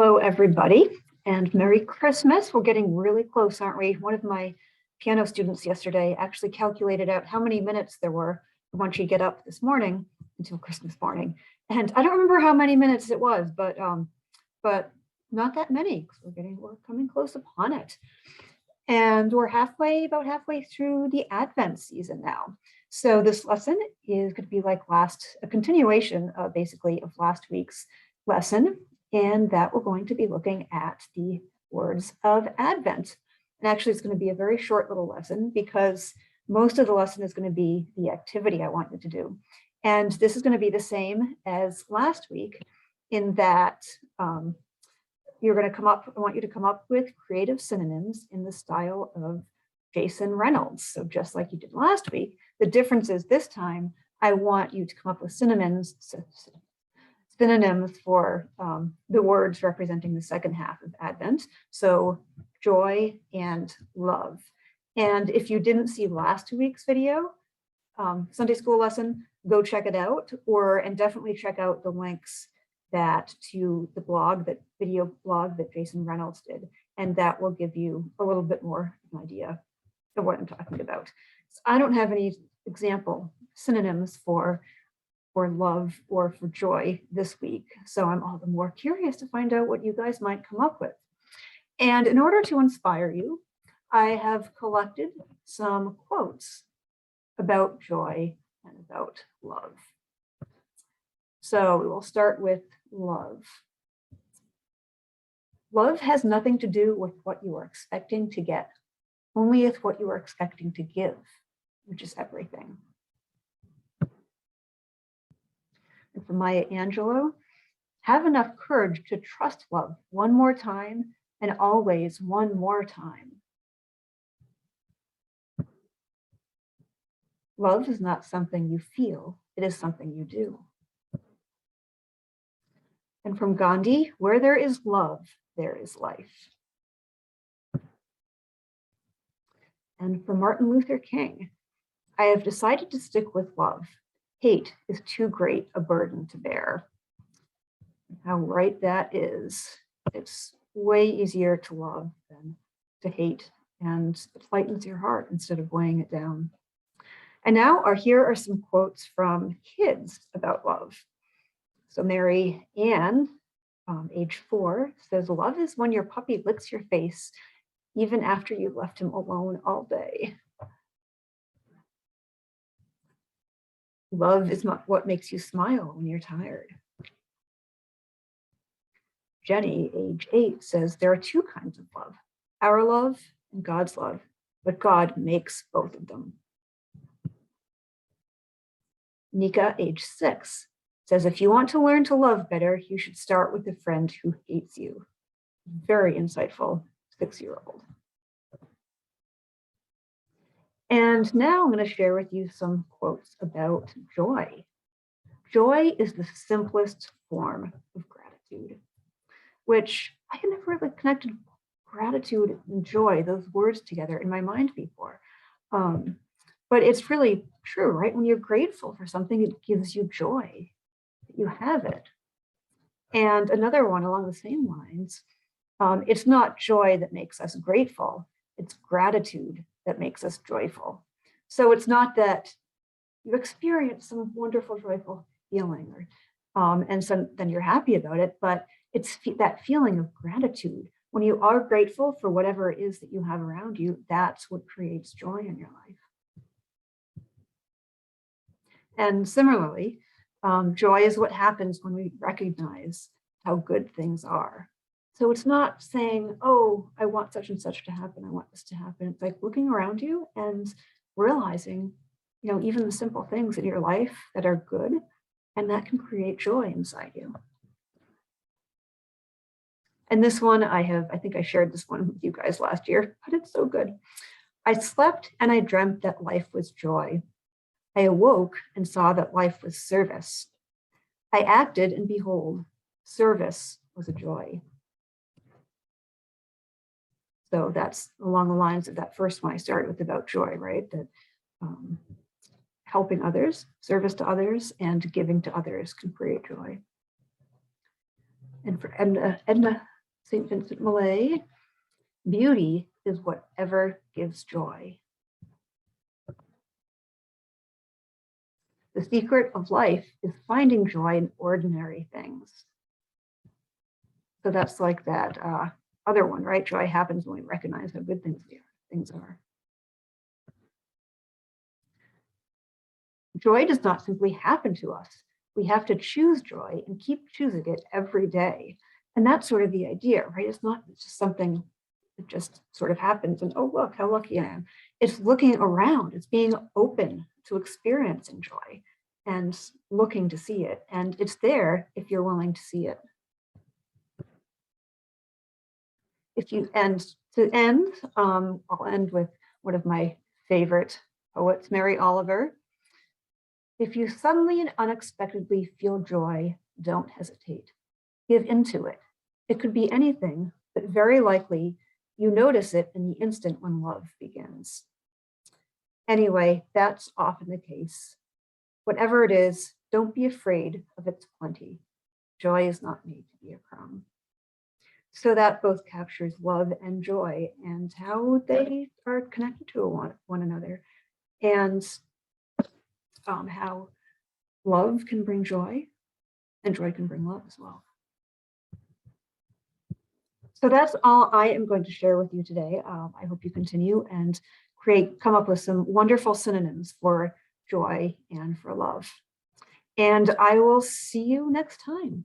Hello, everybody, and Merry Christmas. We're getting really close, aren't we? One of my piano students yesterday actually calculated out how many minutes there were once you get up this morning until Christmas morning. And I don't remember how many minutes it was, but not that many, because we're coming close upon it. And we're about halfway through the Advent season now. So this lesson is going to be like a continuation basically of last week's lesson, and that we're going to be looking at the words of Advent. And actually, it's going to be a very short little lesson because most of the lesson is going to be the activity I want you to do. And this is going to be the same as last week in that I want you to come up with creative synonyms in the style of Jason Reynolds. So just like you did last week, the difference is this time, I want you to come up with synonyms for the words representing the second half of Advent. So joy and love. And if you didn't see last week's video, Sunday school lesson, go check it out, and definitely check out the links to the video blog that Jason Reynolds did. And that will give you a little bit more of an idea of what I'm talking about. So I don't have any example synonyms for love or for joy this week. So I'm all the more curious to find out what you guys might come up with. And in order to inspire you, I have collected some quotes about joy and about love. So we will start with love. Love has nothing to do with what you are expecting to get, only with what you are expecting to give, which is everything. And from Maya Angelou, have enough courage to trust love one more time and always one more time. Love is not something you feel, it is something you do. And from Gandhi, where there is love, there is life. And from Martin Luther King, I have decided to stick with love. Hate is too great a burden to bear. How right that is. It's way easier to love than to hate, and it lightens your heart instead of weighing it down. And now here are some quotes from kids about love. So Mary Ann, age 4, says, love is when your puppy licks your face, even after you've left him alone all day. Love is not what makes you smile when you're tired. Jenny, age 8, says there are two kinds of love, our love and God's love, but God makes both of them. Nika, age 6, says if you want to learn to love better, you should start with a friend who hates you. Very insightful 6-year-old. And now I'm going to share with you some quotes about joy. Joy is the simplest form of gratitude, which I had never really connected gratitude and joy, those words together in my mind before. But it's really true, right? When you're grateful for something, it gives you joy that you have it. And another one along the same lines, it's not joy that makes us grateful, it's gratitude that makes us joyful. So it's not that you experience some wonderful, joyful feeling, and so then you're happy about it, but it's that feeling of gratitude. When you are grateful for whatever it is that you have around you, that's what creates joy in your life. And similarly, joy is what happens when we recognize how good things are. So it's not saying, oh, I want such and such to happen, I want this to happen. It's like looking around you and realizing, even the simple things in your life that are good, and that can create joy inside you. And this one I think I shared this one with you guys last year, but it's so good. I slept and I dreamt that life was joy. I awoke and saw that life was service. I acted and behold, service was a joy. So that's along the lines of that first one I started with about joy, right? That helping others, service to others, and giving to others can create joy. And for Edna St. Vincent Millay, beauty is whatever gives joy. The secret of life is finding joy in ordinary things. So that's like that other one, right? Joy happens when we recognize how good things are. Joy does not simply happen to us. We have to choose joy and keep choosing it every day. And that's sort of the idea, right? It's not just something that just sort of happens and, oh, look, how lucky I am. It's looking around. It's being open to experiencing joy and looking to see it. And it's there if you're willing to see it. To end, I'll end with one of my favorite poets, Mary Oliver. If you suddenly and unexpectedly feel joy, don't hesitate. Give into it. It could be anything, but very likely you notice it in the instant when love begins. Anyway, that's often the case. Whatever it is, don't be afraid of its plenty. Joy is not made to be a crumb. So that both captures love and joy and how they are connected to one another, and how love can bring joy and joy can bring love as well. So that's all I am going to share with you today. I hope you continue and come up with some wonderful synonyms for joy and for love. And I will see you next time.